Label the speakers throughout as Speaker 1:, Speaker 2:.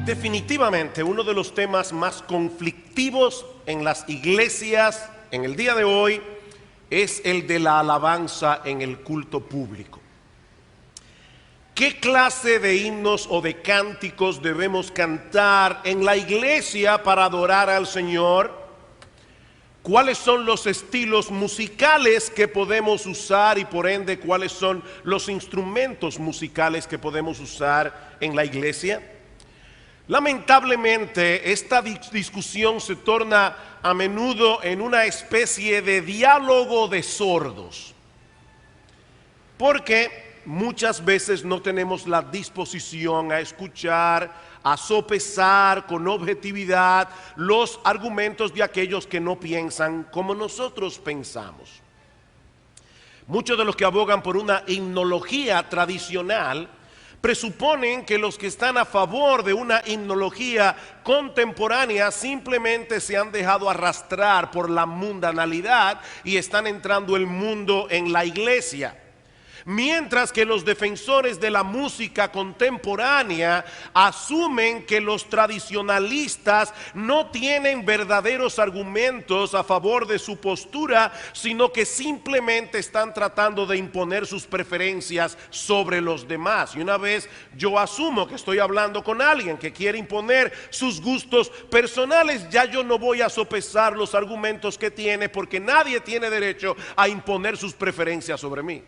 Speaker 1: Definitivamente uno de los temas más conflictivos en las iglesias en el día de hoy es el de la alabanza en el culto público. ¿Qué clase de himnos o de cánticos debemos cantar en la iglesia para adorar al Señor? ¿Cuáles son los estilos musicales que podemos usar y por ende cuáles son los instrumentos musicales que podemos usar en la iglesia? Lamentablemente, esta discusión se torna a menudo en una especie de diálogo de sordos, porque muchas veces no tenemos la disposición a escuchar, a sopesar con objetividad los argumentos de aquellos que no piensan como nosotros pensamos. Muchos de los que abogan por una himnología tradicional presuponen que los que están a favor de una himnología contemporánea simplemente se han dejado arrastrar por la mundanalidad y están entrando el mundo en la iglesia. Mientras que los defensores de la música contemporánea asumen que los tradicionalistas no tienen verdaderos argumentos a favor de su postura, sino que simplemente están tratando de imponer sus preferencias sobre los demás. Y una vez yo asumo que estoy hablando con alguien que quiere imponer sus gustos personales, ya yo no voy a sopesar los argumentos que tiene, porque nadie tiene derecho a imponer sus preferencias sobre mí.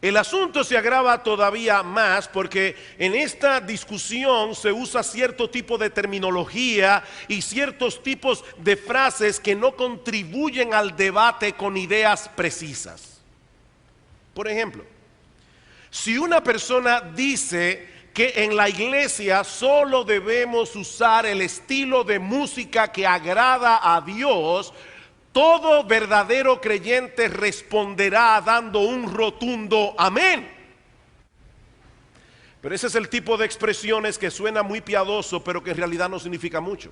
Speaker 1: El asunto se agrava todavía más porque en esta discusión se usa cierto tipo de terminología y ciertos tipos de frases que no contribuyen al debate con ideas precisas. Por ejemplo, si una persona dice que en la iglesia solo debemos usar el estilo de música que agrada a Dios, todo verdadero creyente responderá dando un rotundo amén. Pero ese es el tipo de expresiones que suena muy piadoso, pero que en realidad no significa mucho.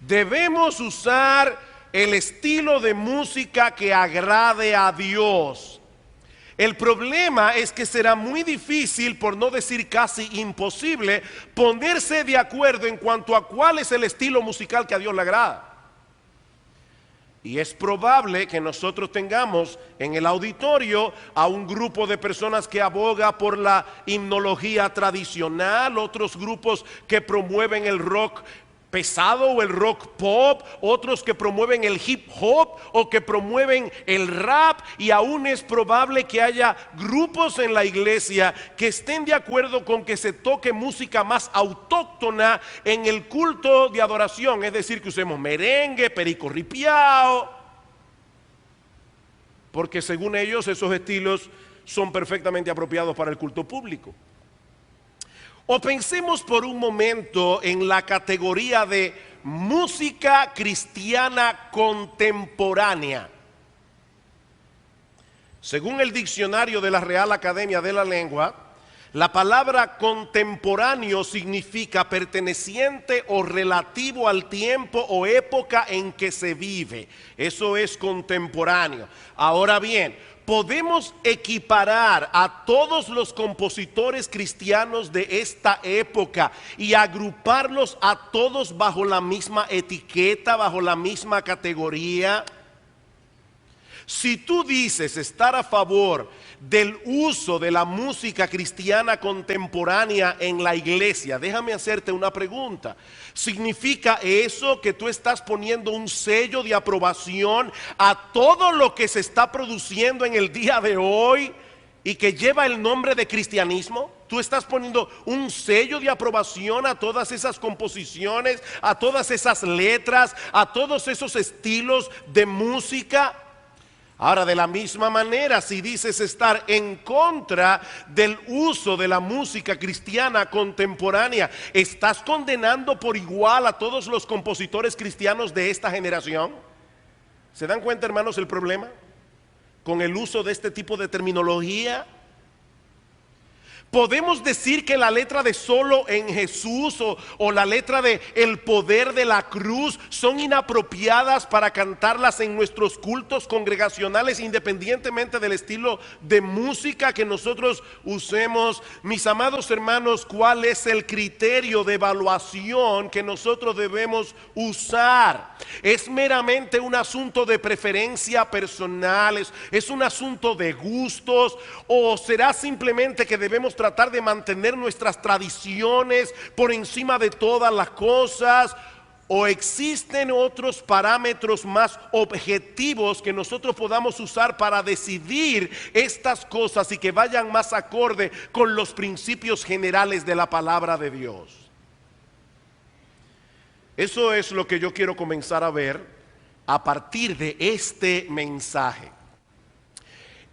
Speaker 1: Debemos usar el estilo de música que agrade a Dios. El problema es que será muy difícil, por no decir casi imposible, ponerse de acuerdo en cuanto a cuál es el estilo musical que a Dios le agrada. Y es probable que nosotros tengamos en el auditorio a un grupo de personas que aboga por la himnología tradicional, otros grupos que promueven el rock pesado o el rock pop, otros que promueven el hip hop o que promueven el rap, y aún es probable que haya grupos en la iglesia que estén de acuerdo con que se toque música más autóctona en el culto de adoración, es decir, que usemos merengue, perico ripiao, porque según ellos esos estilos son perfectamente apropiados para el culto público. O pensemos por un momento en la categoría de música cristiana contemporánea. Según el diccionario de la Real Academia de la Lengua, la palabra contemporáneo significa perteneciente o relativo al tiempo o época en que se vive. Eso es contemporáneo. Ahora bien, podemos equiparar a todos los compositores cristianos de esta época y agruparlos a todos bajo la misma etiqueta, bajo la misma categoría. Si tú dices estar a favor del uso de la música cristiana contemporánea en la iglesia, déjame hacerte una pregunta. ¿Significa eso que tú estás poniendo un sello de aprobación a todo lo que se está produciendo en el día de hoy y que lleva el nombre de cristianismo? ¿Tú estás poniendo un sello de aprobación a todas esas composiciones, a todas esas letras, a todos esos estilos de música? Ahora, de la misma manera, si dices estar en contra del uso de la música cristiana contemporánea, ¿estás condenando por igual a todos los compositores cristianos de esta generación? ¿Se dan cuenta, hermanos, el problema con el uso de este tipo de terminología? Podemos decir que la letra de Solo en Jesús o la letra de El poder de la cruz son inapropiadas para cantarlas en nuestros cultos congregacionales, independientemente del estilo de música que nosotros usemos. Mis amados hermanos, ¿cuál es el criterio de evaluación que nosotros debemos usar? Es meramente un asunto de preferencia personal, es un asunto de gustos, o será simplemente que debemos tratar de mantener nuestras tradiciones por encima de todas las cosas, o existen otros parámetros más objetivos que nosotros podamos usar para decidir estas cosas y que vayan más acorde con los principios generales de la palabra de Dios. Eso es lo que yo quiero comenzar a ver a partir de este mensaje,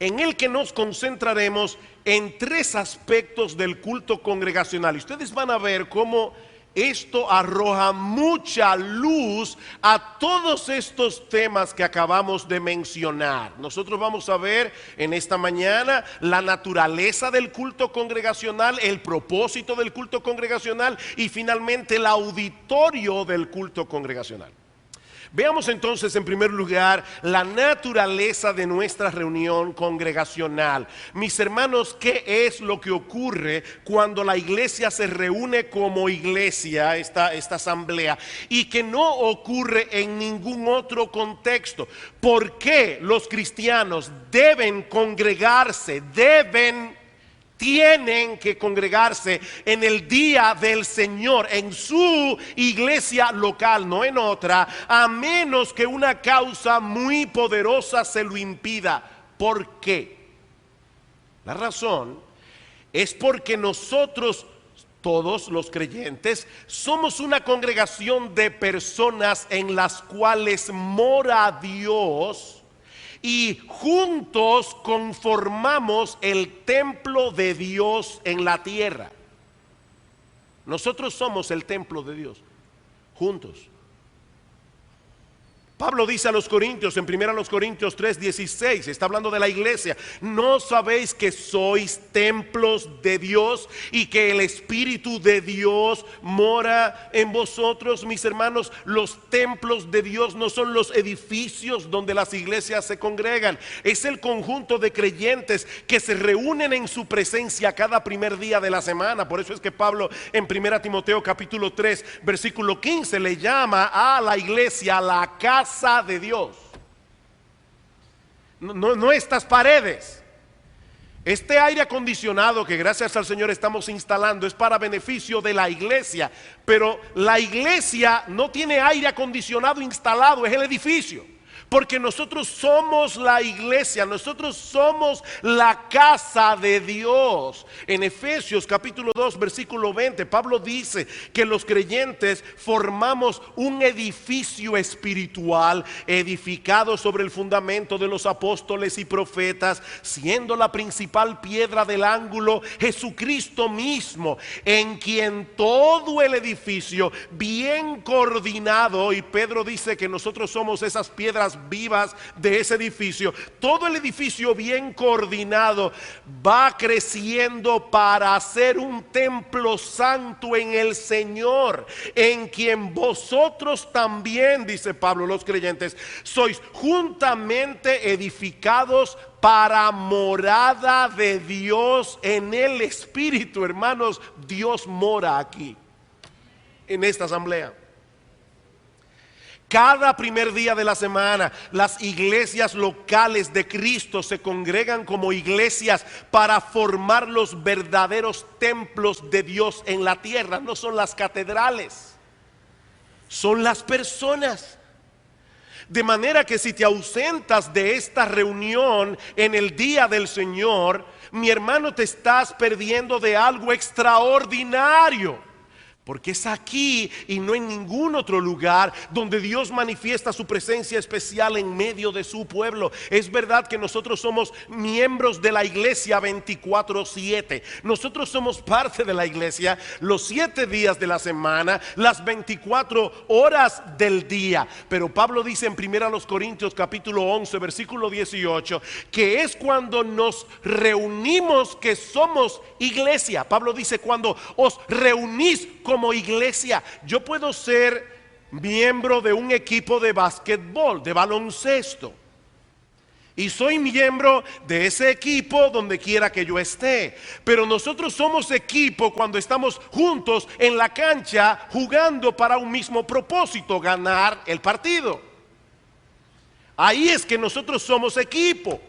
Speaker 1: en el que nos concentraremos en tres aspectos del culto congregacional. Y ustedes van a ver cómo esto arroja mucha luz a todos estos temas que acabamos de mencionar. Nosotros vamos a ver en esta mañana la naturaleza del culto congregacional, el propósito del culto congregacional y finalmente el auditorio del culto congregacional. Veamos entonces en primer lugar la naturaleza de nuestra reunión congregacional. Mis hermanos, ¿qué es lo que ocurre cuando la iglesia se reúne como iglesia, esta asamblea, y que no ocurre en ningún otro contexto? ¿Por qué los cristianos deben congregarse, tienen que congregarse en el día del Señor, en su iglesia local, no en otra, a menos que una causa muy poderosa se lo impida? ¿Por qué? La razón es porque nosotros, todos los creyentes, somos una congregación de personas en las cuales mora Dios, y juntos conformamos el templo de Dios en la tierra. Nosotros somos el templo de Dios, juntos. Pablo dice a los Corintios, en 1 Corintios 3:16, está hablando de la iglesia: ¿no sabéis que sois templos de Dios y que el Espíritu de Dios mora en vosotros? Mis hermanos, los templos de Dios no son los edificios donde las iglesias se congregan, es el conjunto de creyentes que se reúnen en su presencia cada primer día de la semana. Por eso es que Pablo en 1 Timoteo capítulo 3 versículo 15 le llama a la iglesia la casa de Dios. No estas paredes. Este aire acondicionado que gracias al Señor estamos instalando es para beneficio de la iglesia, pero la iglesia no tiene aire acondicionado instalado, es el edificio. Porque nosotros somos la iglesia, nosotros somos la casa de Dios. En Efesios capítulo 2 versículo 20, Pablo dice que los creyentes formamos un edificio espiritual edificado sobre el fundamento de los apóstoles y profetas, siendo la principal piedra del ángulo Jesucristo mismo, en quien todo el edificio bien coordinado, y Pedro dice que nosotros somos esas piedras vivas de ese edificio, todo el edificio bien coordinado va creciendo para ser un templo santo en el Señor, en quien vosotros también, dice Pablo, los creyentes, sois juntamente edificados para morada de Dios en el Espíritu. Hermanos, Dios mora aquí, en esta asamblea. Cada primer día de la semana, las iglesias locales de Cristo se congregan como iglesias para formar los verdaderos templos de Dios en la tierra. No son las catedrales, son las personas. De manera que si te ausentas de esta reunión en el día del Señor, mi hermano, te estás perdiendo de algo extraordinario. Porque es aquí y no en ningún otro lugar donde Dios manifiesta su presencia especial en medio de su pueblo. Es verdad que nosotros somos miembros de la iglesia 24/7. Nosotros somos parte de la iglesia los 7 días de la semana, las 24 horas del día. Pero Pablo dice en 1 Corintios capítulo 11 versículo 18 que es cuando nos reunimos que somos iglesia. Pablo dice cuando os reunís como iglesia. Yo puedo ser miembro de un equipo de básquetbol, de baloncesto, y soy miembro de ese equipo donde quiera que yo esté. Pero nosotros somos equipo cuando estamos juntos en la cancha jugando para un mismo propósito: ganar el partido. Ahí es que nosotros somos equipo.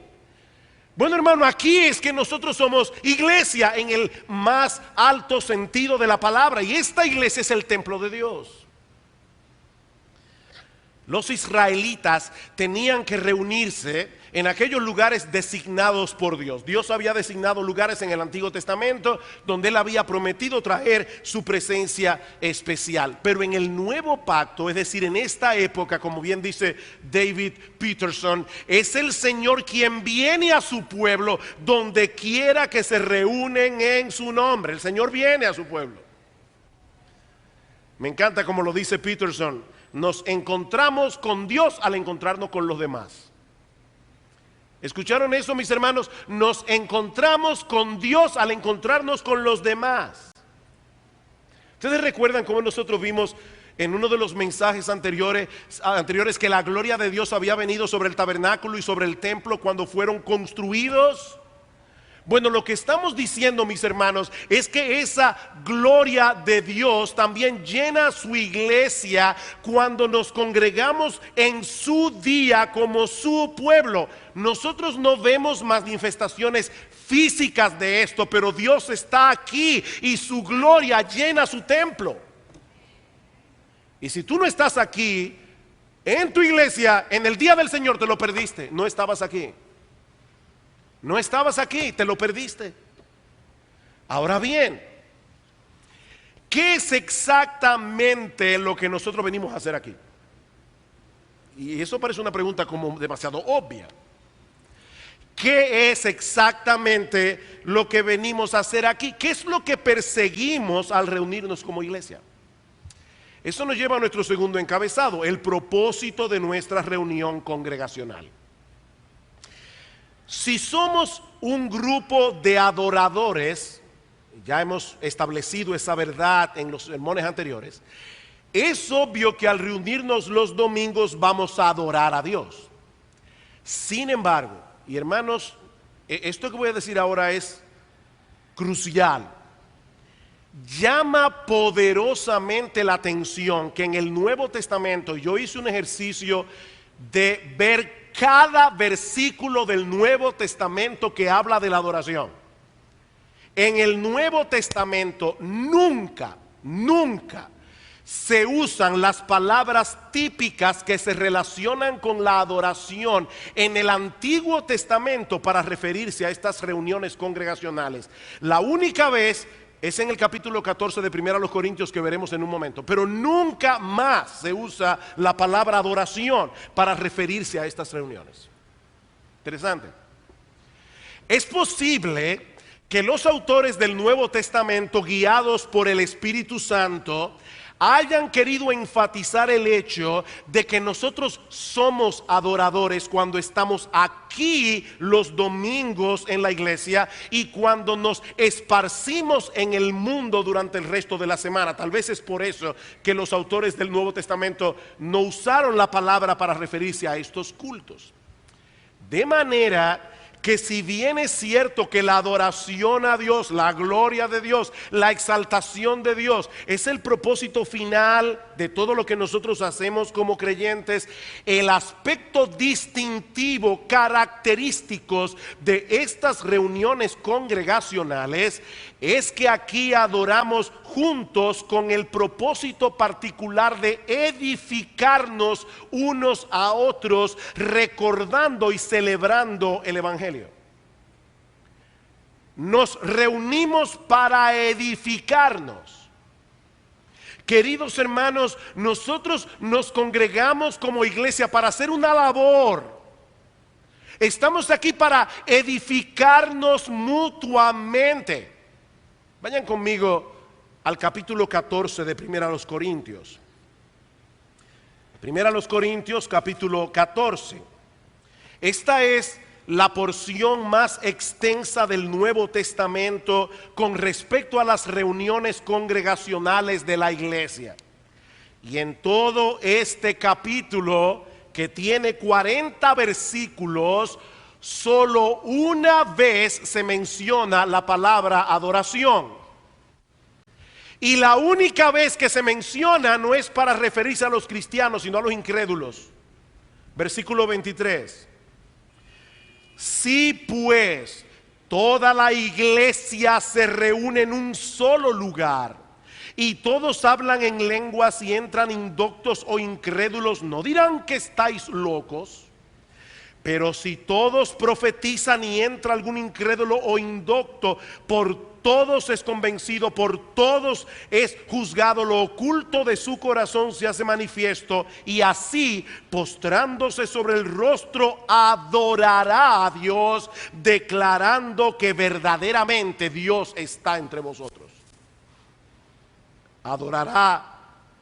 Speaker 1: Bueno, hermano, aquí es que nosotros somos iglesia en el más alto sentido de la palabra, y esta iglesia es el templo de Dios. Los israelitas tenían que reunirse en aquellos lugares designados por Dios. Dios había designado lugares en el Antiguo Testamento donde Él había prometido traer su presencia especial. Pero en el Nuevo Pacto, es decir, en esta época, como bien dice David Peterson, es el Señor quien viene a su pueblo donde quiera que se reúnen en su nombre. El Señor viene a su pueblo. Me encanta como lo dice Peterson: nos encontramos con Dios al encontrarnos con los demás. ¿Escucharon eso, mis hermanos? Nos encontramos con Dios al encontrarnos con los demás. ¿Ustedes recuerdan cómo nosotros vimos en uno de los mensajes anteriores que la gloria de Dios había venido sobre el tabernáculo y sobre el templo cuando fueron construidos? Bueno, lo que estamos diciendo, mis hermanos, es que esa gloria de Dios también llena su iglesia cuando nos congregamos en su día como su pueblo. Nosotros no vemos manifestaciones físicas de esto, pero Dios está aquí y su gloria llena su templo. Y si tú no estás aquí en tu iglesia en el día del Señor, te lo perdiste. No estabas aquí. No estabas aquí, te lo perdiste. Ahora bien, ¿qué es exactamente lo que nosotros venimos a hacer aquí? Y eso parece una pregunta como demasiado obvia. ¿Qué es exactamente lo que venimos a hacer aquí? ¿Qué es lo que perseguimos al reunirnos como iglesia? Eso nos lleva a nuestro segundo encabezado: el propósito de nuestra reunión congregacional. Si somos un grupo de adoradores, ya hemos establecido esa verdad en los sermones anteriores, es obvio que al reunirnos los domingos vamos a adorar a Dios. Sin embargo, y hermanos, esto que voy a decir ahora es crucial. Llama poderosamente la atención que en el Nuevo Testamento, yo hice un ejercicio de ver cada versículo del Nuevo Testamento que habla de la adoración. En el Nuevo Testamento nunca se usan las palabras típicas que se relacionan con la adoración en el Antiguo Testamento para referirse a estas reuniones congregacionales. La única vez es en el capítulo 14 de 1 Corintios, que veremos en un momento. Pero nunca más se usa la palabra adoración para referirse a estas reuniones. Interesante. Es posible que los autores del Nuevo Testamento, guiados por el Espíritu Santo, hayan querido enfatizar el hecho de que nosotros somos adoradores cuando estamos aquí los domingos en la iglesia y cuando nos esparcimos en el mundo durante el resto de la semana. Tal vez es por eso que los autores del Nuevo Testamento no usaron la palabra para referirse a estos cultos. De manera que si bien es cierto que la adoración a Dios, la gloria de Dios, la exaltación de Dios es el propósito final de todo lo que nosotros hacemos como creyentes, el aspecto distintivo, característicos de estas reuniones congregacionales es que aquí adoramos juntos con el propósito particular de edificarnos unos a otros, recordando y celebrando el Evangelio. Nos reunimos para edificarnos. Queridos hermanos, nosotros nos congregamos como iglesia para hacer una labor. Estamos aquí para edificarnos mutuamente. Vayan conmigo al capítulo 14 de Primera a los Corintios. Primera a los Corintios, capítulo 14. Esta es la porción más extensa del Nuevo Testamento con respecto a las reuniones congregacionales de la iglesia. Y en todo este capítulo, que tiene 40 versículos, solo una vez se menciona la palabra adoración. Y la única vez que se menciona no es para referirse a los cristianos, sino a los incrédulos. Versículo 23. Si pues toda la iglesia se reúne en un solo lugar y todos hablan en lenguas y entran indoctos o incrédulos, ¿no dirán que estáis locos? Pero si todos profetizan y entra algún incrédulo o indocto, por todos es convencido, por todos es juzgado, lo oculto de su corazón se hace manifiesto, y así, postrándose sobre el rostro, adorará a Dios, declarando que verdaderamente Dios está entre vosotros. Adorará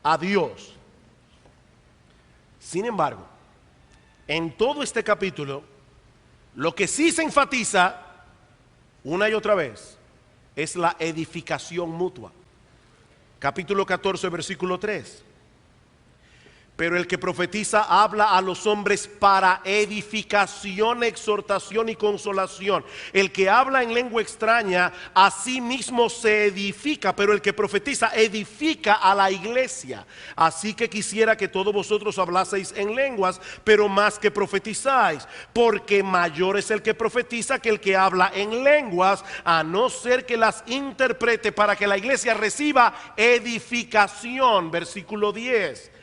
Speaker 1: a Dios. Sin embargo, en todo este capítulo, lo que sí se enfatiza una y otra vez es la edificación mutua. Capítulo 14, versículo 3. Pero el que profetiza habla a los hombres para edificación, exhortación y consolación. El que habla en lengua extraña a sí mismo se edifica, pero el que profetiza edifica a la iglesia. Así que quisiera que todos vosotros hablaseis en lenguas, pero más que profetizáis, porque mayor es el que profetiza que el que habla en lenguas, a no ser que las interprete, para que la iglesia reciba edificación. Versículo 10.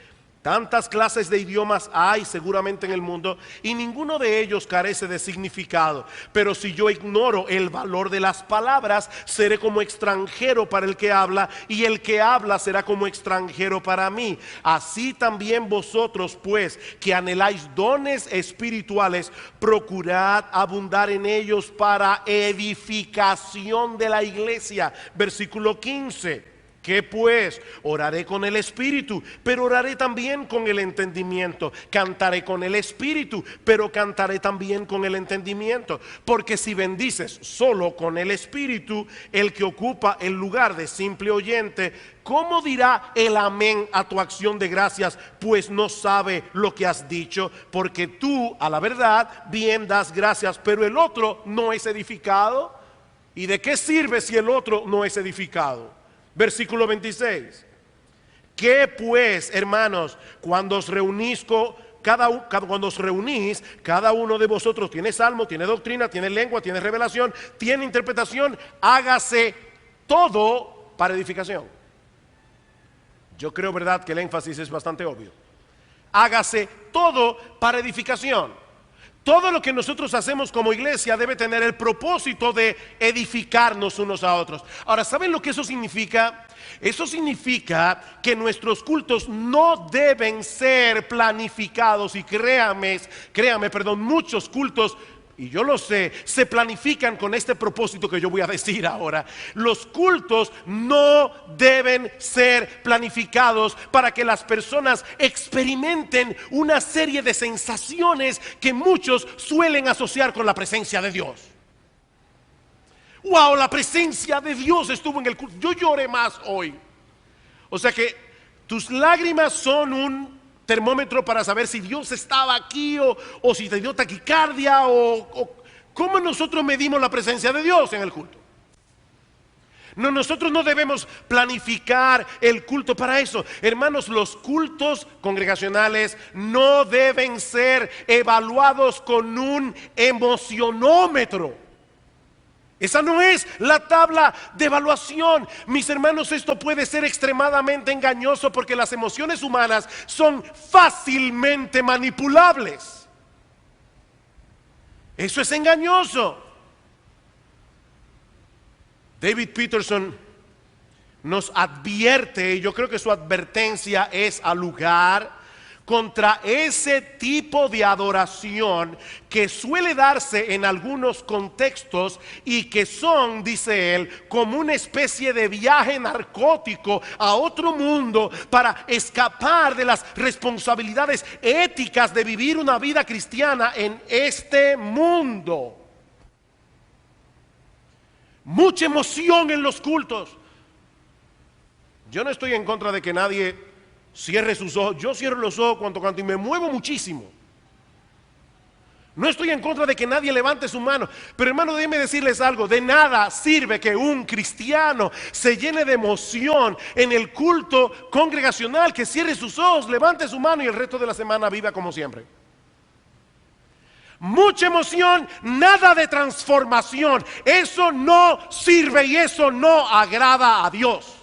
Speaker 1: Tantas clases de idiomas hay seguramente en el mundo y ninguno de ellos carece de significado. Pero si yo ignoro el valor de las palabras, seré como extranjero para el que habla, y el que habla será como extranjero para mí. Así también vosotros, pues, que anheláis dones espirituales, procurad abundar en ellos para edificación de la iglesia. Versículo 15. ¿Qué pues? Oraré con el espíritu, pero oraré también con el entendimiento. Cantaré con el espíritu, pero cantaré también con el entendimiento. Porque si bendices solo con el espíritu, el que ocupa el lugar de simple oyente, ¿cómo dirá el amén a tu acción de gracias? Pues no sabe lo que has dicho, porque tú, a la verdad, bien das gracias, pero el otro no es edificado. ¿Y de qué sirve si el otro no es edificado? Versículo 26. ¿Qué pues, hermanos, cuando os reunís cada uno de vosotros tiene salmo, tiene doctrina, tiene lengua, tiene revelación, tiene interpretación? Hágase todo para edificación. Yo creo, verdad, que el énfasis es bastante obvio. Hágase todo para edificación. Todo lo que nosotros hacemos como iglesia debe tener el propósito de edificarnos unos a otros. Ahora, ¿saben lo que eso significa? Eso significa que nuestros cultos no deben ser planificados, y créame, muchos cultos, y yo lo sé, se planifican con este propósito que yo voy a decir ahora. Los cultos no deben ser planificados para que las personas experimenten una serie de sensaciones que muchos suelen asociar con la presencia de Dios. Wow, la presencia de Dios estuvo en el culto. Yo lloré más hoy. O sea que tus lágrimas son un termómetro para saber si Dios estaba aquí o si te dio taquicardia o cómo nosotros medimos la presencia de Dios en el culto. No, nosotros no debemos planificar el culto para eso. Hermanos, los cultos congregacionales no deben ser evaluados con un emocionómetro. Esa no es la tabla de evaluación. Mis hermanos, esto puede ser extremadamente engañoso porque las emociones humanas son fácilmente manipulables. Eso es engañoso. David Peterson, nos advierte, y yo creo que su advertencia es al lugar, contra ese tipo de adoración que suele darse en algunos contextos y que son, dice él, como una especie de viaje narcótico a otro mundo para escapar de las responsabilidades éticas de vivir una vida cristiana en este mundo. Mucha emoción en los cultos. Yo no estoy en contra de que nadie cierre sus ojos. Yo cierro los ojos cuando canto y me muevo muchísimo. No estoy en contra de que nadie levante su mano. Pero hermano, déjenme decirles algo. De nada sirve que un cristiano se llene de emoción en el culto congregacional, que cierre sus ojos, levante su mano y el resto de la semana viva como siempre. Mucha emoción, nada de transformación. Eso no sirve y eso no agrada a Dios.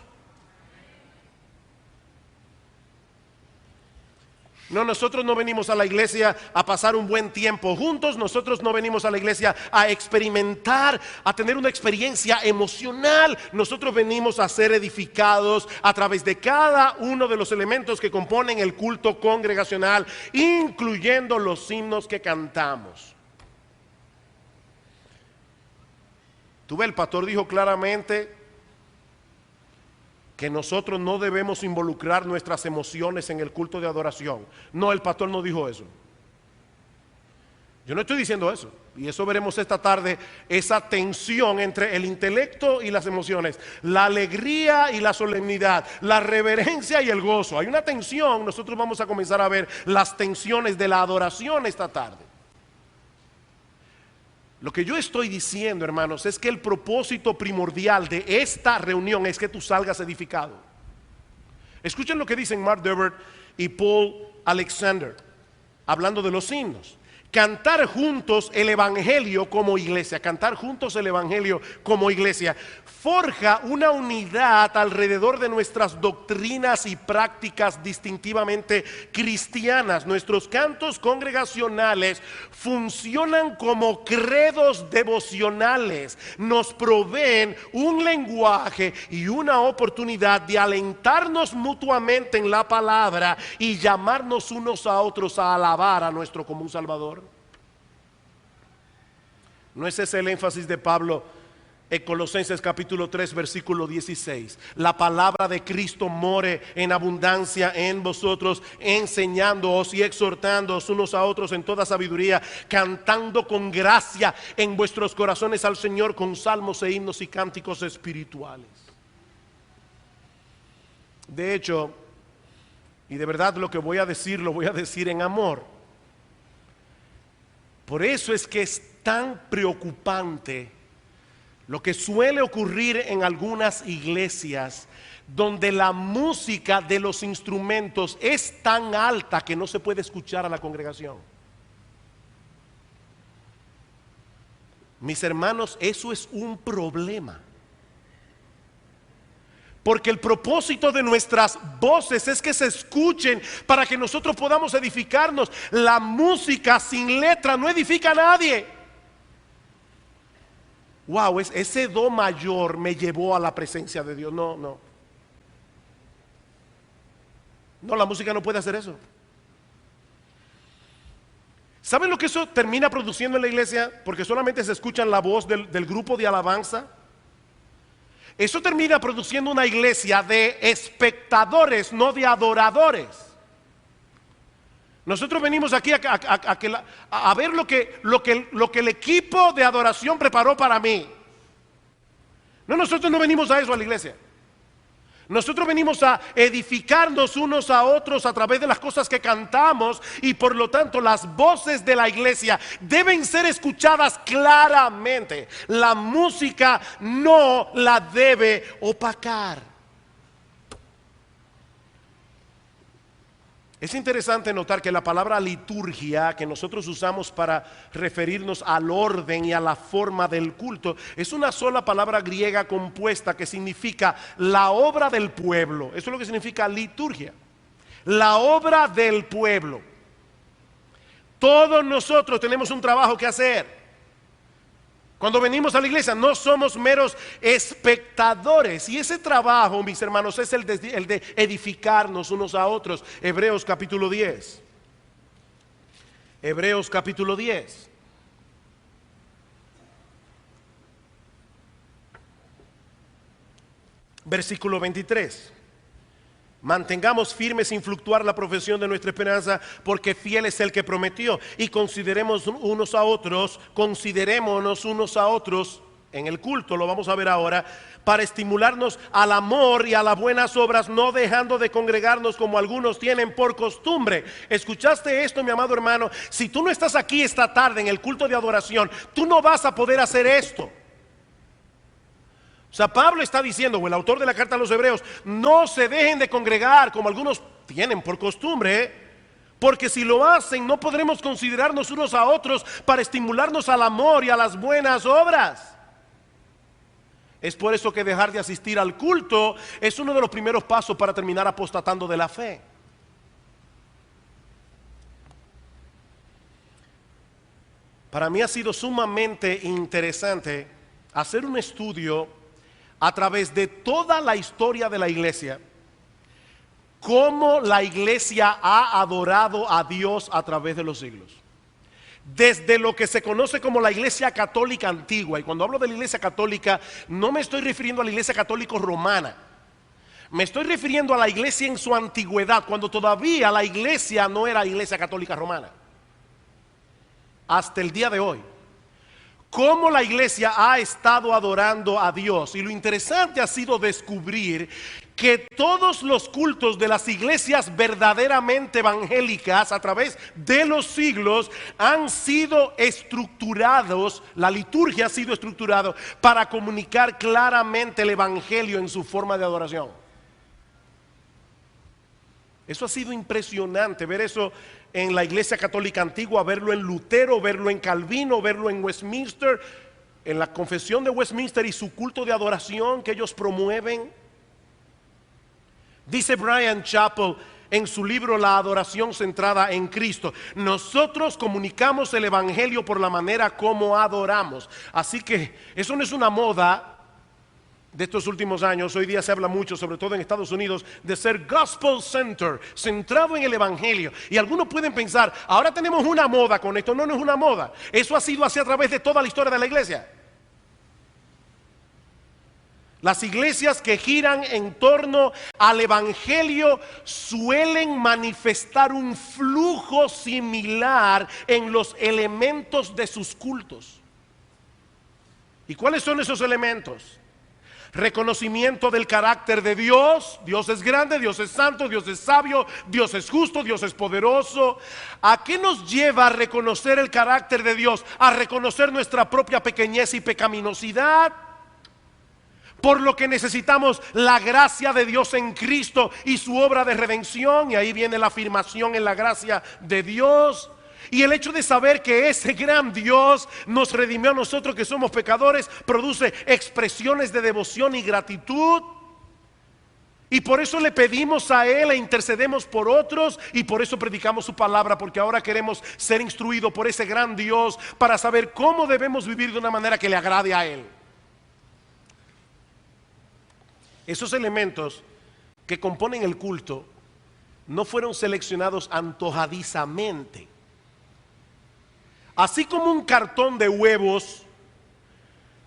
Speaker 1: No, nosotros no venimos a la iglesia a pasar un buen tiempo juntos. Nosotros no venimos a la iglesia a experimentar, a tener una experiencia emocional. Nosotros venimos a ser edificados a través de cada uno de los elementos que componen el culto congregacional, incluyendo los himnos que cantamos. Tú ves, el pastor dijo claramente que nosotros no debemos involucrar nuestras emociones en el culto de adoración. No, el pastor no dijo eso. Yo no estoy diciendo eso. Y eso veremos esta tarde, esa tensión entre el intelecto y las emociones, la alegría y la solemnidad, la reverencia y el gozo. Hay una tensión. Nosotros vamos a comenzar a ver las tensiones de la adoración esta tarde. Lo que yo estoy diciendo, hermanos, es que el propósito primordial de esta reunión es que tú salgas edificado. Escuchen lo que dicen Mark Dever y Paul Alexander, hablando de los himnos. Cantar juntos el evangelio como iglesia, cantar juntos el evangelio como iglesia, forja una unidad alrededor de nuestras doctrinas y prácticas distintivamente cristianas. Nuestros cantos congregacionales funcionan como credos devocionales, nos proveen un lenguaje y una oportunidad de alentarnos mutuamente en la palabra y llamarnos unos a otros a alabar a nuestro común Salvador. ¿No es ese el énfasis de Pablo en Colosenses capítulo 3 versículo 16? La palabra de Cristo more en abundancia en vosotros, enseñándoos y exhortándoos unos a otros en toda sabiduría, cantando con gracia en vuestros corazones al Señor con salmos e himnos y cánticos espirituales. De hecho, y de verdad lo que voy a decir, lo voy a decir en amor. Por eso es que es tan preocupante lo que suele ocurrir en algunas iglesias, donde la música de los instrumentos es tan alta que no se puede escuchar a la congregación. Mis hermanos, eso es un problema. Porque el propósito de nuestras voces es que se escuchen para que nosotros podamos edificarnos. La música sin letra no edifica a nadie. Wow, ese do mayor me llevó a la presencia de Dios. No, la música no puede hacer eso. ¿Saben lo que eso termina produciendo en la iglesia? Porque solamente se escucha la voz del grupo de alabanza. Eso termina produciendo una iglesia de espectadores, no de adoradores. Nosotros venimos aquí a ver lo que el equipo de adoración preparó para mí. No, nosotros no venimos a eso a la iglesia. Nosotros venimos a edificarnos unos a otros a través de las cosas que cantamos, y por lo tanto las voces de la iglesia deben ser escuchadas claramente. La música no la debe opacar. Es interesante notar que la palabra liturgia que nosotros usamos para referirnos al orden y a la forma del culto es una sola palabra griega compuesta que significa la obra del pueblo. Eso es lo que significa liturgia, la obra del pueblo. Todos nosotros tenemos un trabajo que hacer. Cuando venimos a la iglesia no somos meros espectadores. Y ese trabajo, mis hermanos, es el de edificarnos unos a otros. Hebreos capítulo 10. Hebreos capítulo 10. Versículo 23. Mantengamos firme sin fluctuar la profesión de nuestra esperanza, porque fiel es el que prometió. Y considerémonos unos a otros en el culto, lo vamos a ver ahora, para estimularnos al amor y a las buenas obras, no dejando de congregarnos como algunos tienen por costumbre. ¿Escuchaste esto, mi amado hermano? Si tú no estás aquí esta tarde en el culto de adoración, tú no vas a poder hacer esto. O sea, Pablo está diciendo, o el autor de la carta a los Hebreos, no se dejen de congregar como algunos tienen por costumbre, porque si lo hacen no podremos considerarnos unos a otros para estimularnos al amor y a las buenas obras. Es por eso que dejar de asistir al culto es uno de los primeros pasos para terminar apostatando de la fe. Para mí ha sido sumamente interesante hacer un estudio a través de toda la historia de la iglesia, cómo la iglesia ha adorado a Dios a través de los siglos. Desde lo que se conoce como la iglesia católica antigua, y cuando hablo de la iglesia católica, no me estoy refiriendo a la iglesia católica romana, me estoy refiriendo a la iglesia en su antigüedad, cuando todavía la iglesia no era iglesia católica romana, hasta el día de hoy. Cómo la iglesia ha estado adorando a Dios. Y lo interesante ha sido descubrir que todos los cultos de las iglesias verdaderamente evangélicas a través de los siglos han sido estructurados, la liturgia ha sido estructurada para comunicar claramente el evangelio en su forma de adoración. Eso ha sido impresionante, ver eso en la iglesia católica antigua, verlo en Lutero, verlo en Calvino, verlo en Westminster, en la confesión de Westminster y su culto de adoración que ellos promueven. Dice Bryan Chapell en su libro La adoración centrada en Cristo: nosotros comunicamos el evangelio por la manera como adoramos. Así que eso no es una moda de estos últimos años. Hoy día se habla mucho, sobre todo en Estados Unidos, de ser gospel center, centrado en el evangelio. Y algunos pueden pensar, ahora tenemos una moda con esto. No, no es una moda. Eso ha sido así a través de toda la historia de la iglesia. Las iglesias que giran en torno al evangelio suelen manifestar un flujo similar en los elementos de sus cultos. ¿Y cuáles son esos elementos? Reconocimiento del carácter de Dios. Dios es grande, Dios es santo, Dios es sabio, Dios es justo, Dios es poderoso. ¿A qué nos lleva a reconocer el carácter de Dios? A reconocer nuestra propia pequeñez y pecaminosidad. Por lo que necesitamos la gracia de Dios en Cristo y su obra de redención. Y ahí viene la afirmación en la gracia de Dios. Y el hecho de saber que ese gran Dios nos redimió a nosotros que somos pecadores, produce expresiones de devoción y gratitud. Y por eso le pedimos a Él e intercedemos por otros, y por eso predicamos su palabra, porque ahora queremos ser instruidos por ese gran Dios para saber cómo debemos vivir de una manera que le agrade a Él. Esos elementos que componen el culto no fueron seleccionados antojadizamente. Así como un cartón de huevos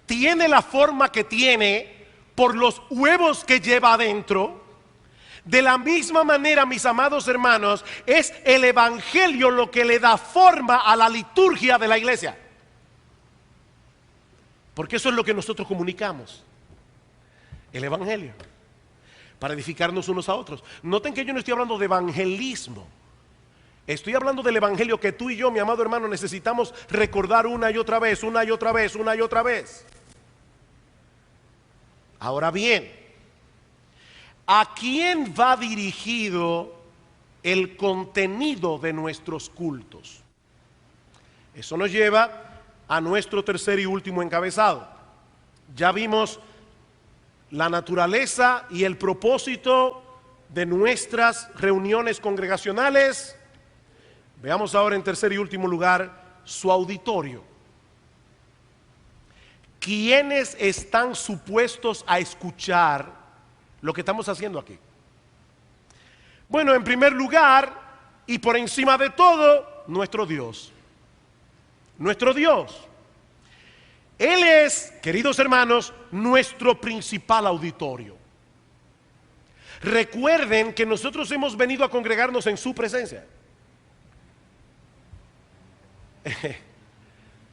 Speaker 1: tiene la forma que tiene por los huevos que lleva adentro, de la misma manera, mis amados hermanos, es el evangelio lo que le da forma a la liturgia de la iglesia. Porque eso es lo que nosotros comunicamos, el evangelio, para edificarnos unos a otros. Noten que yo no estoy hablando de evangelismo. Estoy hablando del evangelio que tú y yo, mi amado hermano, necesitamos recordar una y otra vez, una y otra vez, una y otra vez. Ahora bien, ¿a quién va dirigido el contenido de nuestros cultos? Eso nos lleva a nuestro tercer y último encabezado. Ya vimos la naturaleza y el propósito de nuestras reuniones congregacionales. Veamos ahora en tercer y último lugar su auditorio. ¿quiénes están supuestos a escuchar lo que estamos haciendo aquí? Bueno, en primer lugar, y por encima de todo, nuestro Dios. Nuestro Dios. Él es, queridos hermanos, nuestro principal auditorio. Recuerden que nosotros hemos venido a congregarnos en su presencia.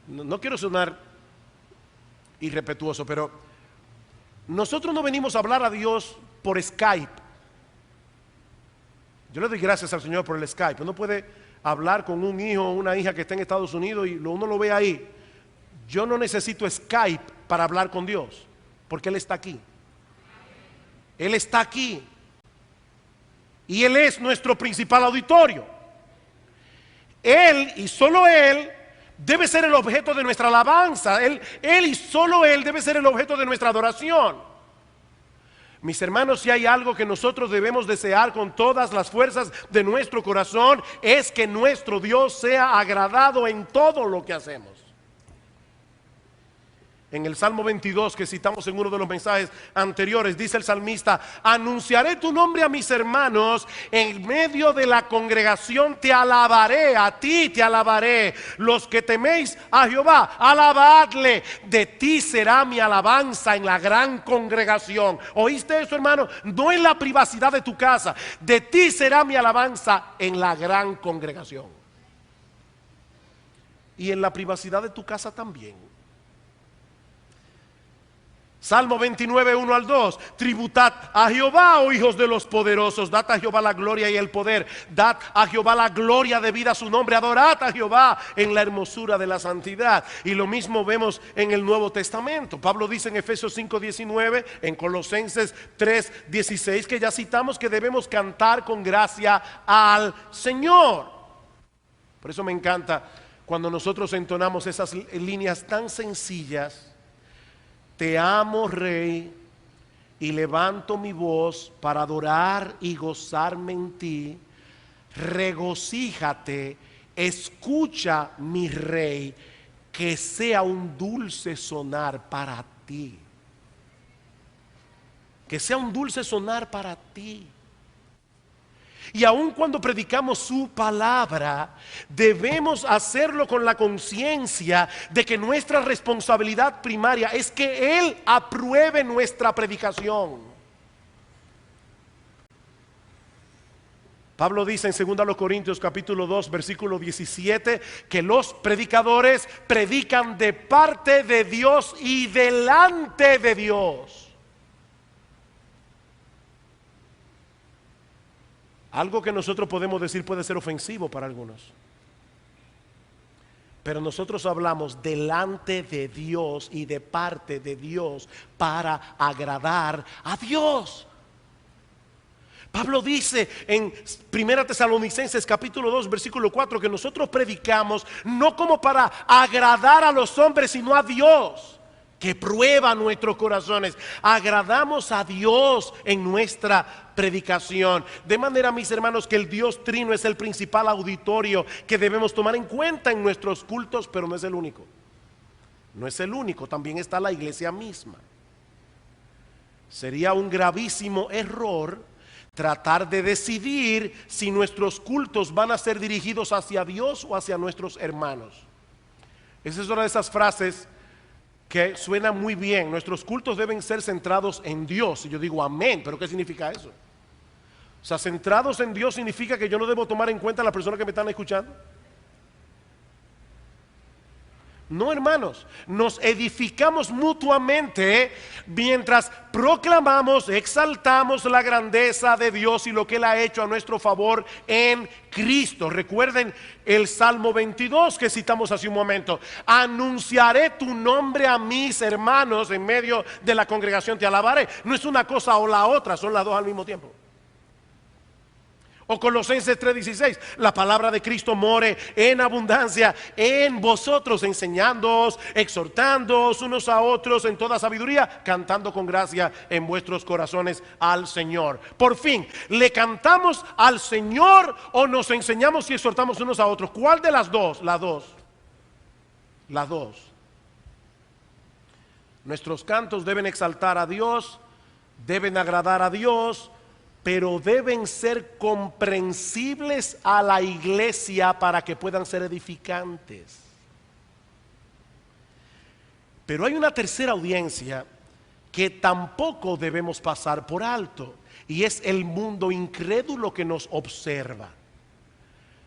Speaker 1: No quiero sonar irrespetuoso, pero nosotros no venimos a hablar a Dios por Skype. Yo le doy gracias al Señor por el Skype. Uno puede hablar con un hijo o una hija que está en Estados Unidos y uno lo ve ahí. Yo no necesito Skype para hablar con Dios, porque Él está aquí. Él está aquí. Y Él es nuestro principal auditorio. Él y solo Él debe ser el objeto de nuestra alabanza. Él y solo Él debe ser el objeto de nuestra adoración. Mis hermanos, si hay algo que nosotros debemos desear con todas las fuerzas de nuestro corazón, es que nuestro Dios sea agradado en todo lo que hacemos. En el Salmo 22 que citamos en uno de los mensajes anteriores, dice el salmista: anunciaré tu nombre a mis hermanos, en medio de la congregación te alabaré, a ti te alabaré. Los que teméis a Jehová, alabadle, de ti será mi alabanza en la gran congregación. ¿Oíste eso, hermano? No en la privacidad de tu casa, de ti será mi alabanza en la gran congregación. Y en la privacidad de tu casa también. Salmo 29, 1 al 2. Tributad a Jehová, oh hijos de los poderosos. Dad a Jehová la gloria y el poder. Dad a Jehová la gloria debida a su nombre. Adorad a Jehová en la hermosura de la santidad. Y lo mismo vemos en el Nuevo Testamento. Pablo dice en Efesios 5, 19, en Colosenses 3, 16, que ya citamos, que debemos cantar con gracia al Señor. Por eso me encanta cuando nosotros entonamos esas líneas tan sencillas. Te amo, Rey, y levanto mi voz para adorar y gozarme en ti. Regocíjate, escucha, mi Rey, que sea un dulce sonar para ti. Que sea un dulce sonar para ti. Y aun cuando predicamos su palabra, debemos hacerlo con la conciencia de que nuestra responsabilidad primaria es que Él apruebe nuestra predicación. Pablo dice en 2 Corintios capítulo 2 versículo 17 que los predicadores predican de parte de Dios y delante de Dios. Algo que nosotros podemos decir puede ser ofensivo para algunos. Pero nosotros hablamos delante de Dios y de parte de Dios para agradar a Dios. Pablo dice en 1 Tesalonicenses capítulo 2 versículo 4 que nosotros predicamos no como para agradar a los hombres, sino a Dios, que prueba nuestros corazones. Agradamos a Dios en nuestra predicación. De manera, mis hermanos, que el Dios Trino es el principal auditorio que debemos tomar en cuenta en nuestros cultos, pero no es el único. No es el único, también está la iglesia misma. Sería un gravísimo error tratar de decidir si nuestros cultos van a ser dirigidos hacia Dios o hacia nuestros hermanos. Esa es una de esas frases que suena muy bien. Nuestros cultos deben ser centrados en Dios. Y yo digo amén, pero ¿qué significa eso? O sea, centrados en Dios significa que yo no debo tomar en cuenta a las personas que me están escuchando. No, hermanos, nos edificamos mutuamente mientras proclamamos, exaltamos la grandeza de Dios y lo que Él ha hecho a nuestro favor en Cristo. Recuerden el Salmo 22 que citamos hace un momento. Anunciaré tu nombre a mis hermanos, en medio de la congregación te alabaré. No es una cosa o la otra, son las dos al mismo tiempo. O Colosenses 3:16, la palabra de Cristo more en abundancia en vosotros, enseñándoos, exhortándoos unos a otros en toda sabiduría, cantando con gracia en vuestros corazones al Señor. Por fin, ¿le cantamos al Señor o nos enseñamos y exhortamos unos a otros? ¿Cuál de las dos? Las dos. Nuestros cantos deben exaltar a Dios, deben agradar a Dios, pero deben ser comprensibles a la iglesia para que puedan ser edificantes. Pero hay una tercera audiencia que tampoco debemos pasar por alto, y es el mundo incrédulo que nos observa.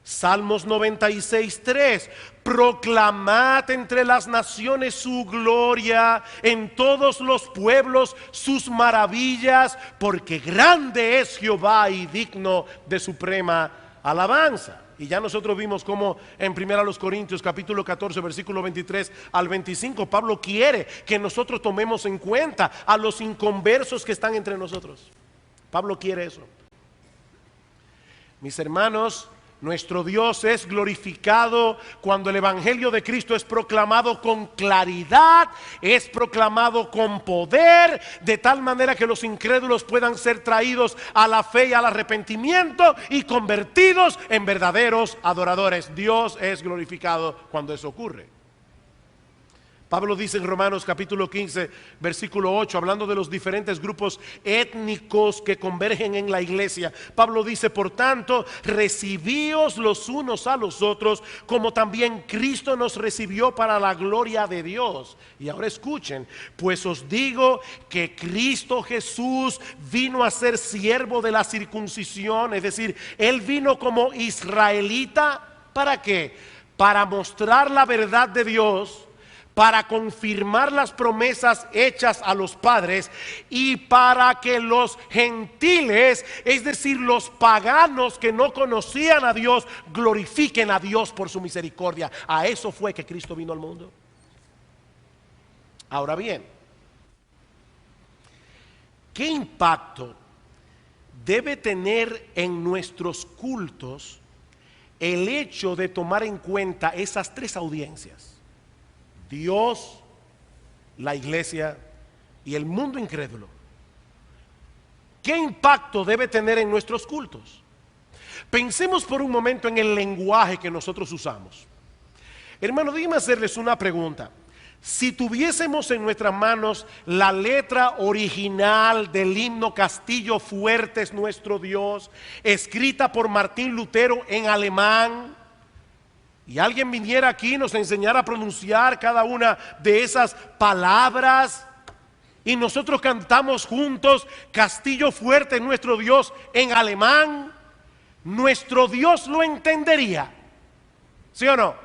Speaker 1: Salmos 96:3: proclamad entre las naciones su gloria, en todos los pueblos sus maravillas, porque grande es Jehová y digno de suprema alabanza. Y ya nosotros vimos cómo en 1 Corintios capítulo 14 versículo 23 al 25 Pablo quiere que nosotros tomemos en cuenta a los inconversos que están entre nosotros. Pablo quiere eso. Mis hermanos, nuestro Dios es glorificado cuando el Evangelio de Cristo es proclamado con claridad, es proclamado con poder, de tal manera que los incrédulos puedan ser traídos a la fe y al arrepentimiento y convertidos en verdaderos adoradores. Dios es glorificado cuando eso ocurre. Pablo dice en Romanos capítulo 15 versículo 8, hablando de los diferentes grupos étnicos que convergen en la iglesia, Pablo dice: por tanto, recibíos los unos a los otros, como también Cristo nos recibió para la gloria de Dios. Y ahora escuchen: pues os digo que Cristo Jesús vino a ser siervo de la circuncisión, es decir, Él vino como israelita. ¿Para qué? Para mostrar la verdad de Dios, para confirmar las promesas hechas a los padres y para que los gentiles, es decir, los paganos que no conocían a Dios, glorifiquen a Dios por su misericordia. A eso fue que Cristo vino al mundo. Ahora bien, ¿qué impacto debe tener en nuestros cultos el hecho de tomar en cuenta esas tres audiencias? Dios, la iglesia y el mundo incrédulo. ¿Qué impacto debe tener en nuestros cultos? Pensemos por un momento en el lenguaje que nosotros usamos. Hermano, déjenme hacerles una pregunta. Si tuviésemos en nuestras manos la letra original del himno Castillo Fuerte es nuestro Dios, escrita por Martín Lutero en alemán, y alguien viniera aquí y nos enseñara a pronunciar cada una de esas palabras, y nosotros cantamos juntos Castillo Fuerte es nuestro Dios en alemán, nuestro Dios lo entendería, ¿sí o no?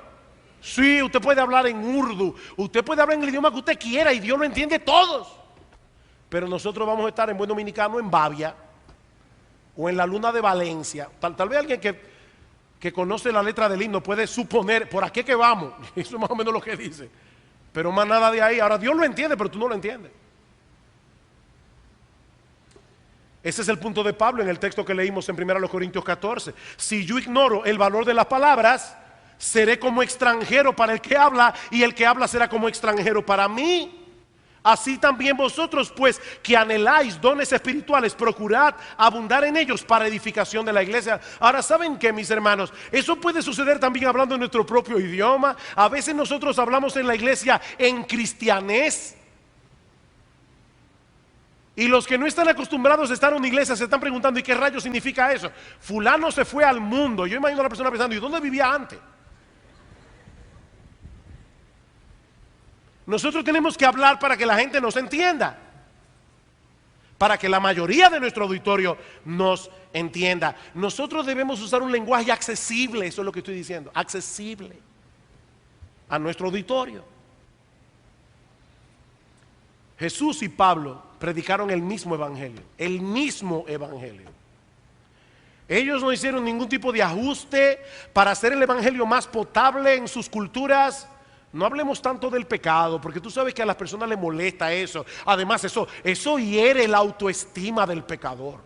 Speaker 1: Sí, usted puede hablar en urdu, usted puede hablar en el idioma que usted quiera y Dios lo entiende todos. Pero nosotros vamos a estar en buen dominicano en Bavia o en la Luna de Valencia. Tal vez alguien que conoce la letra del himno puede suponer, por aquí que vamos, eso es más o menos lo que dice, pero más nada de ahí. Ahora Dios lo entiende, pero tú no lo entiendes. Ese es el punto de Pablo en el texto que leímos en 1 Corintios 14. Si yo ignoro el valor de las palabras, seré como extranjero para el que habla, y el que habla será como extranjero para mí. Así también vosotros, pues, que anheláis dones espirituales, procurad abundar en ellos para edificación de la iglesia. Ahora, ¿saben qué, mis hermanos? Eso puede suceder también hablando en nuestro propio idioma. A veces nosotros hablamos en la iglesia en cristianés, y los que no están acostumbrados a estar en una iglesia se están preguntando: ¿y qué rayos significa eso? Fulano se fue al mundo. Yo imagino a la persona pensando: ¿y dónde vivía antes? Nosotros tenemos que hablar para que la gente nos entienda, para que la mayoría de nuestro auditorio nos entienda. Nosotros debemos usar un lenguaje accesible, eso es lo que estoy diciendo, accesible a nuestro auditorio. Jesús y Pablo predicaron el mismo evangelio, el mismo evangelio. Ellos no hicieron ningún tipo de ajuste para hacer el evangelio más potable en sus culturas. No hablemos tanto del pecado, porque tú sabes que a las personas les molesta eso. Además, eso hiere la autoestima del pecador.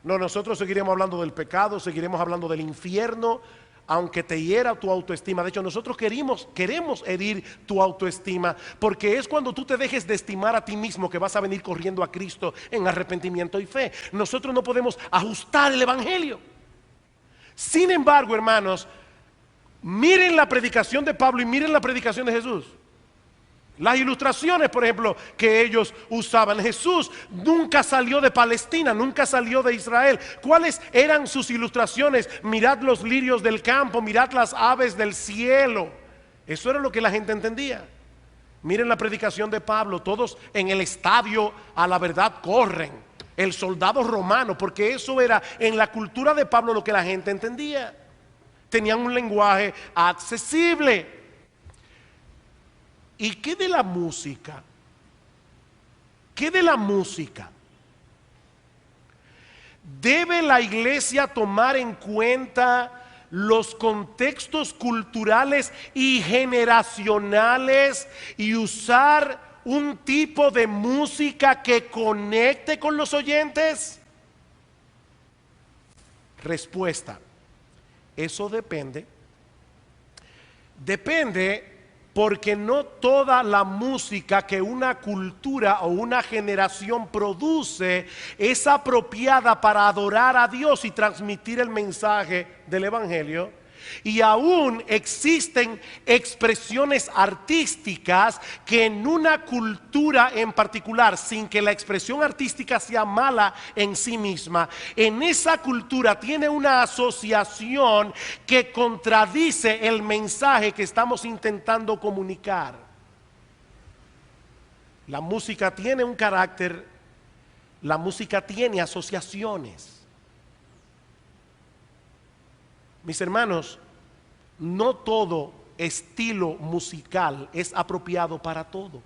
Speaker 1: No, nosotros seguiremos hablando del pecado, seguiremos hablando del infierno, aunque te hiera tu autoestima. De hecho, nosotros queremos herir tu autoestima, porque es cuando tú te dejes de estimar a ti mismo que vas a venir corriendo a Cristo en arrepentimiento y fe. Nosotros no podemos ajustar el evangelio. Sin embargo, hermanos, miren la predicación de Pablo y miren la predicación de Jesús. Las ilustraciones, por ejemplo, que ellos usaban. Jesús nunca salió de Palestina, nunca salió de Israel. ¿Cuáles eran sus ilustraciones? Mirad los lirios del campo, mirad las aves del cielo. Eso era lo que la gente entendía. Miren la predicación de Pablo, todos en el estadio a la verdad corren. El soldado romano, porque eso era en la cultura de Pablo lo que la gente entendía. Tenían un lenguaje accesible. ¿Y qué de la música? ¿Qué de la música? ¿Debe la iglesia tomar en cuenta los contextos culturales y generacionales y usar un tipo de música que conecte con los oyentes? Respuesta: eso depende. Depende, porque no toda la música que una cultura o una generación produce es apropiada para adorar a Dios y transmitir el mensaje del Evangelio. Y aún existen expresiones artísticas que en una cultura en particular, sin que la expresión artística sea mala en sí misma, en esa cultura tiene una asociación que contradice el mensaje que estamos intentando comunicar. La música tiene un carácter, la música tiene asociaciones. Mis hermanos, no todo estilo musical es apropiado para todo.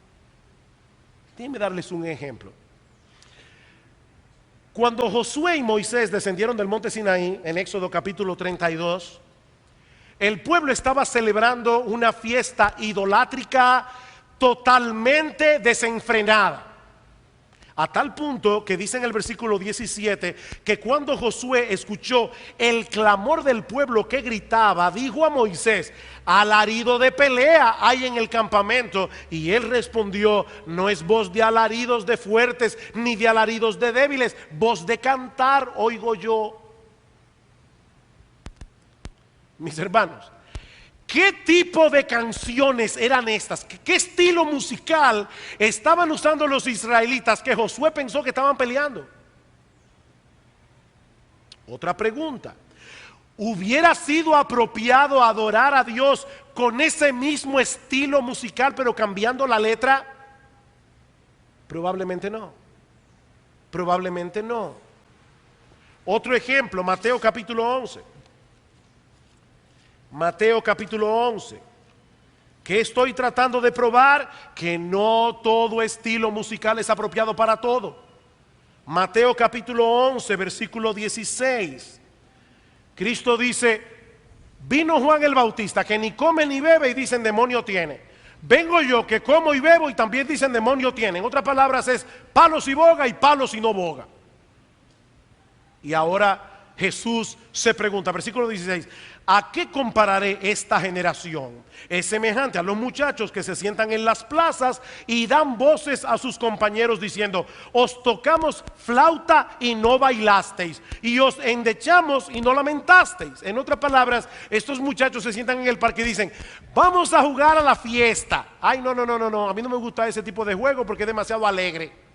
Speaker 1: Déjenme darles un ejemplo. Cuando Josué y Moisés descendieron del monte Sinaí, en Éxodo capítulo 32, el pueblo estaba celebrando una fiesta idolátrica totalmente desenfrenada. A tal punto que dice en el versículo 17 que cuando Josué escuchó el clamor del pueblo que gritaba, dijo a Moisés: alarido de pelea hay en el campamento. Y él respondió: no es voz de alaridos de fuertes ni de alaridos de débiles, voz de cantar oigo yo. Mis hermanos, ¿qué tipo de canciones eran estas? ¿Qué estilo musical estaban usando los israelitas que Josué pensó que estaban peleando? Otra pregunta: ¿hubiera sido apropiado adorar a Dios con ese mismo estilo musical pero cambiando la letra? Probablemente no. Probablemente no. Otro ejemplo, Mateo capítulo 11. Mateo capítulo 11. ¿Qué estoy tratando de probar? Que no todo estilo musical es apropiado para todo. Mateo capítulo 11, versículo 16. Cristo dice: vino Juan el Bautista, que ni come ni bebe, y dicen demonio tiene. Vengo yo, que como y bebo, y también dicen demonio tiene. En otras palabras es palos y boga y palos y no boga. Y ahora Jesús se pregunta, versículo 16: ¿a qué compararé esta generación? Es semejante a los muchachos que se sientan en las plazas y dan voces a sus compañeros diciendo: os tocamos flauta y no bailasteis, y os endechamos y no lamentasteis. En otras palabras, estos muchachos se sientan en el parque y dicen: vamos a jugar a la fiesta. Ay, no, a mí no me gusta ese tipo de juego porque es demasiado alegre.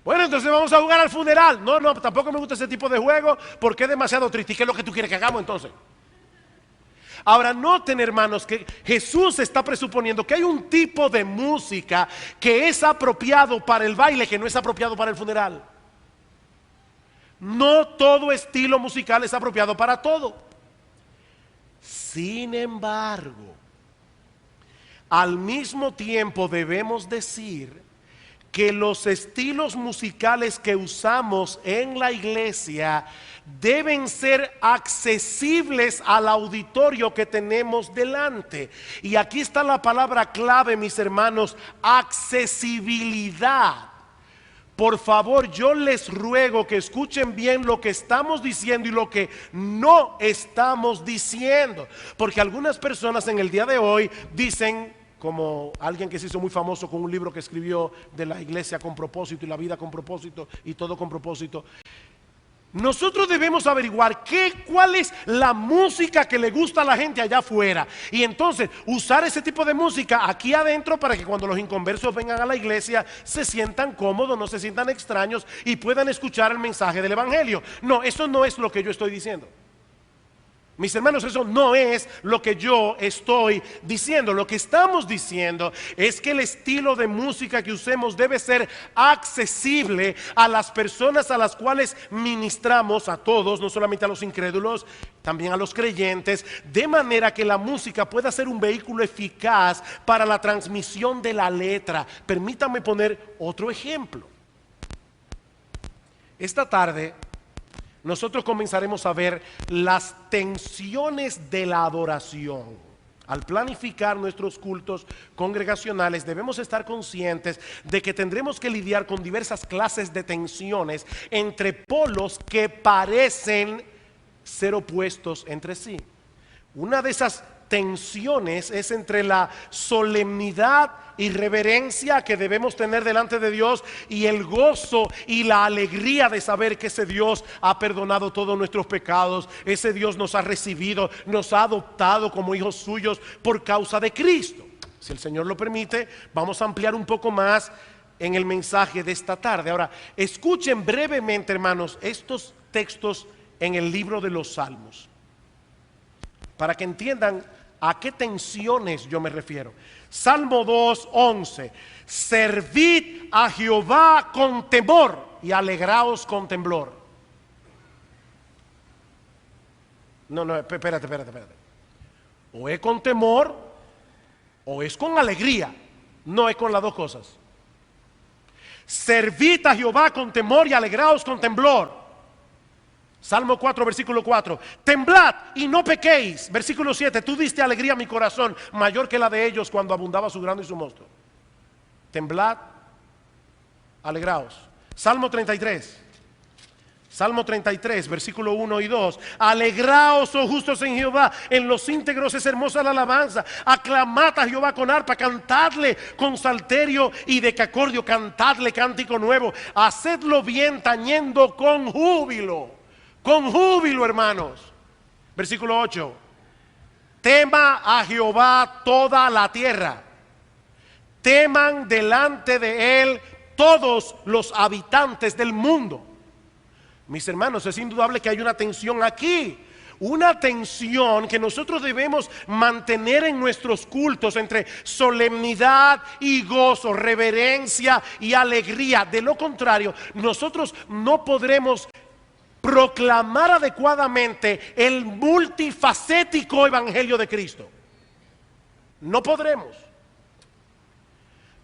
Speaker 1: Bueno, entonces vamos a jugar al funeral. No, tampoco me gusta ese tipo de juego porque es demasiado triste. ¿Y qué es lo que tú quieres que hagamos entonces? Ahora, noten, hermanos, que Jesús está presuponiendo que hay un tipo de música que es apropiado para el baile, que no es apropiado para el funeral. No todo estilo musical es apropiado para todo. Sin embargo, al mismo tiempo debemos decir que los estilos musicales que usamos en la iglesia deben ser accesibles al auditorio que tenemos delante. Y aquí está la palabra clave, mis hermanos: accesibilidad. Por favor, yo les ruego que escuchen bien lo que estamos diciendo y lo que no estamos diciendo, porque algunas personas en el día de hoy dicen, como alguien que se hizo muy famoso con un libro que escribió de la iglesia con propósito y la vida con propósito y todo con propósito: Nosotros debemos averiguar cuál es la música que le gusta a la gente allá afuera. Y entonces usar ese tipo de música aquí adentro para que cuando los inconversos vengan a la iglesia se sientan cómodos, no se sientan extraños y puedan escuchar el mensaje del evangelio. No, eso no es lo que yo estoy diciendo. Mis hermanos, eso no es lo que yo estoy diciendo. Lo que estamos diciendo es que el estilo de música que usemos debe ser accesible a las personas a las cuales ministramos, a todos, no solamente a los incrédulos, también a los creyentes, de manera que la música pueda ser un vehículo eficaz para la transmisión de la letra. Permítanme poner otro ejemplo. Esta tarde nosotros comenzaremos a ver las tensiones de la adoración. Al planificar nuestros cultos congregacionales debemos estar conscientes de que tendremos que lidiar con diversas clases de tensiones entre polos que parecen ser opuestos entre sí. Una de esas tensiones es entre la solemnidad y reverencia que debemos tener delante de Dios y el gozo y la alegría de saber que ese Dios ha perdonado todos nuestros pecados, ese Dios nos ha recibido, nos ha adoptado como hijos suyos por causa de Cristo. Si el Señor lo permite, vamos a ampliar un poco más en el mensaje de esta tarde. Ahora, escuchen brevemente, hermanos, estos textos en el libro de los Salmos, para que entiendan a qué tensiones yo me refiero. Salmo 2:11. Servid a Jehová con temor y alegraos con temblor. No, espérate. O es con temor o es con alegría. No es con las dos cosas. Servid a Jehová con temor y alegraos con temblor. Salmo 4, versículo 4. Temblad y no pequéis. Versículo 7. Tú diste alegría a mi corazón, mayor que la de ellos cuando abundaba su grano y su mosto. Temblad, alegraos. Salmo 33. Salmo 33, versículo 1 y 2. Alegraos, oh justos en Jehová, en los íntegros es hermosa la alabanza. Aclamad a Jehová con arpa, cantadle con salterio y decacordio, cantadle cántico nuevo. Hacedlo bien tañendo con júbilo. Con júbilo, hermanos. Versículo 8. Tema a Jehová toda la tierra. Teman delante de él todos los habitantes del mundo. Mis hermanos, es indudable que hay una tensión aquí. Una tensión que nosotros debemos mantener en nuestros cultos entre solemnidad y gozo, reverencia y alegría. De lo contrario, nosotros no podremos proclamar adecuadamente el multifacético evangelio de Cristo. No podremos.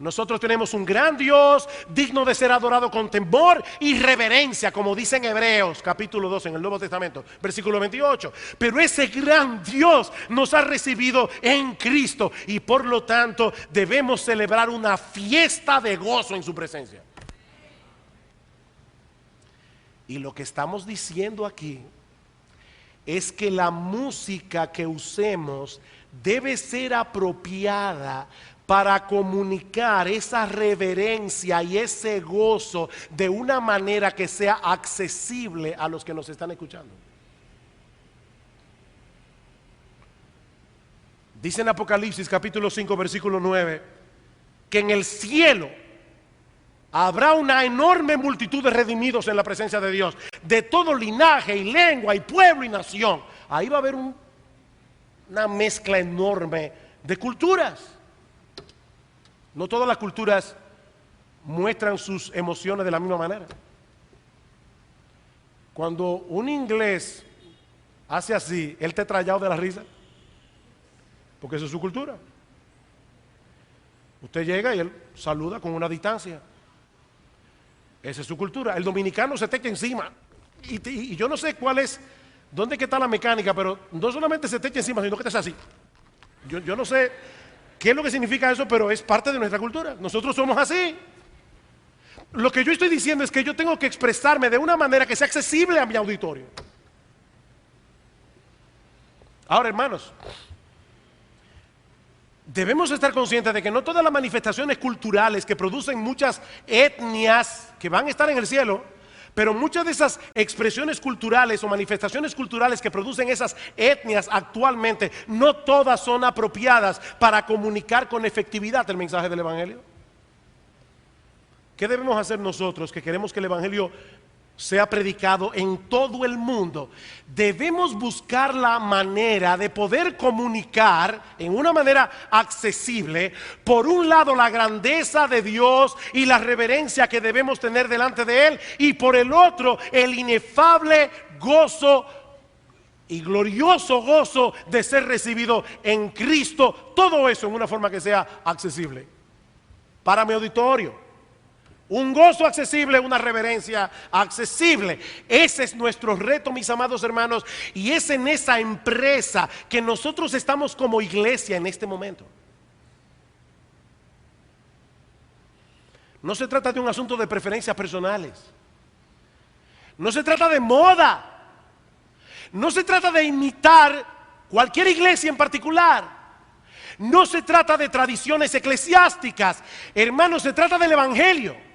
Speaker 1: Nosotros tenemos un gran Dios digno de ser adorado con temor y reverencia, como dice en Hebreos capítulo 2 en el Nuevo Testamento, versículo 28. Pero ese gran Dios nos ha recibido en Cristo y por lo tanto debemos celebrar una fiesta de gozo en su presencia. Y lo que estamos diciendo aquí es que la música que usemos debe ser apropiada para comunicar esa reverencia y ese gozo de una manera que sea accesible a los que nos están escuchando. Dice en Apocalipsis capítulo 5 versículo 9 que en el cielo habrá una enorme multitud de redimidos en la presencia de Dios, de todo linaje y lengua y pueblo y nación. Ahí va a haber una mezcla enorme de culturas. No todas las culturas muestran sus emociones de la misma manera. Cuando un inglés hace así, él te trayado de la risa, porque esa es su cultura. Usted llega y él saluda con una distancia. Esa es su cultura. El dominicano se te echa encima. Y yo no sé cuál es, dónde que está la mecánica, pero no solamente se te echa encima, sino que te hace así. Yo no sé qué es lo que significa eso, pero es parte de nuestra cultura. Nosotros somos así. Lo que yo estoy diciendo es que yo tengo que expresarme de una manera que sea accesible a mi auditorio. Ahora, hermanos, debemos estar conscientes de que no todas las manifestaciones culturales que producen muchas etnias que van a estar en el cielo Pero muchas de esas expresiones culturales o manifestaciones culturales que producen esas etnias actualmente, no todas son apropiadas para comunicar con efectividad el mensaje del Evangelio. ¿Qué debemos hacer nosotros que queremos que el Evangelio sea predicado en todo el mundo? Debemos buscar la manera de poder comunicar en una manera accesible, por un lado, la grandeza de Dios y la reverencia que debemos tener delante de Él, y por el otro, el inefable gozo y glorioso gozo de ser recibido en Cristo. Todo eso en una forma que sea accesible para mi auditorio. Un gozo accesible, una reverencia accesible. Ese es nuestro reto, mis amados hermanos, y es en esa empresa que nosotros estamos como iglesia en este momento. No se trata de un asunto de preferencias personales. No se trata de moda. No se trata de imitar cualquier iglesia en particular. No se trata de tradiciones eclesiásticas. Hermanos, se trata del Evangelio.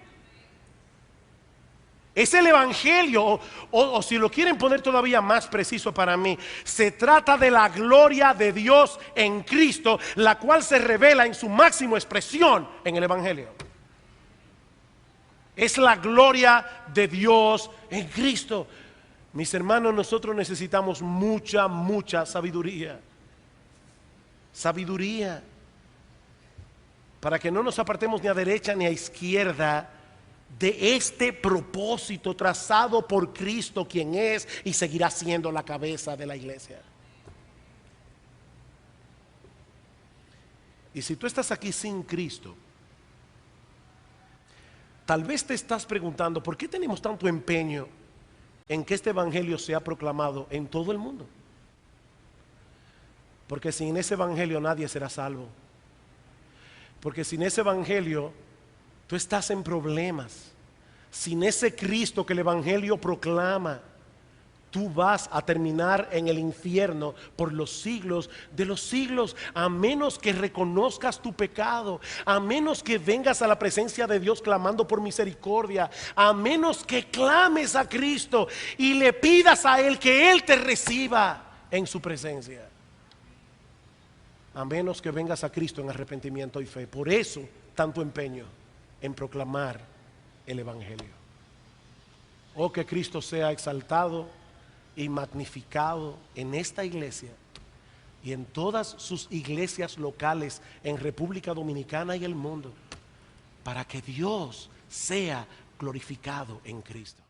Speaker 1: Es el Evangelio, o si lo quieren poner todavía más preciso para mí, se trata de la gloria de Dios en Cristo, la cual se revela en su máxima expresión en el Evangelio. Es la gloria de Dios en Cristo. Mis hermanos, nosotros necesitamos mucha sabiduría. Sabiduría. Para que no nos apartemos ni a derecha ni a izquierda de este propósito trazado por Cristo, quien es y seguirá siendo la cabeza de la iglesia. Y si tú estás aquí sin Cristo, tal vez te estás preguntando, ¿por qué tenemos tanto empeño en que este evangelio sea proclamado en todo el mundo? Porque sin ese evangelio nadie será salvo. Porque sin ese evangelio tú estás en problemas. Sin ese Cristo que el evangelio proclama, tú vas a terminar en el infierno por los siglos de los siglos, a menos que reconozcas tu pecado, a menos que vengas a la presencia de Dios clamando por misericordia, a menos que clames a Cristo y le pidas a Él que Él te reciba en su presencia, a menos que vengas a Cristo en arrepentimiento y fe. Por eso tanto empeño en proclamar el evangelio. Oh, que Cristo sea exaltado y magnificado en esta iglesia y en todas sus iglesias locales en República Dominicana y el mundo, para que Dios sea glorificado en Cristo.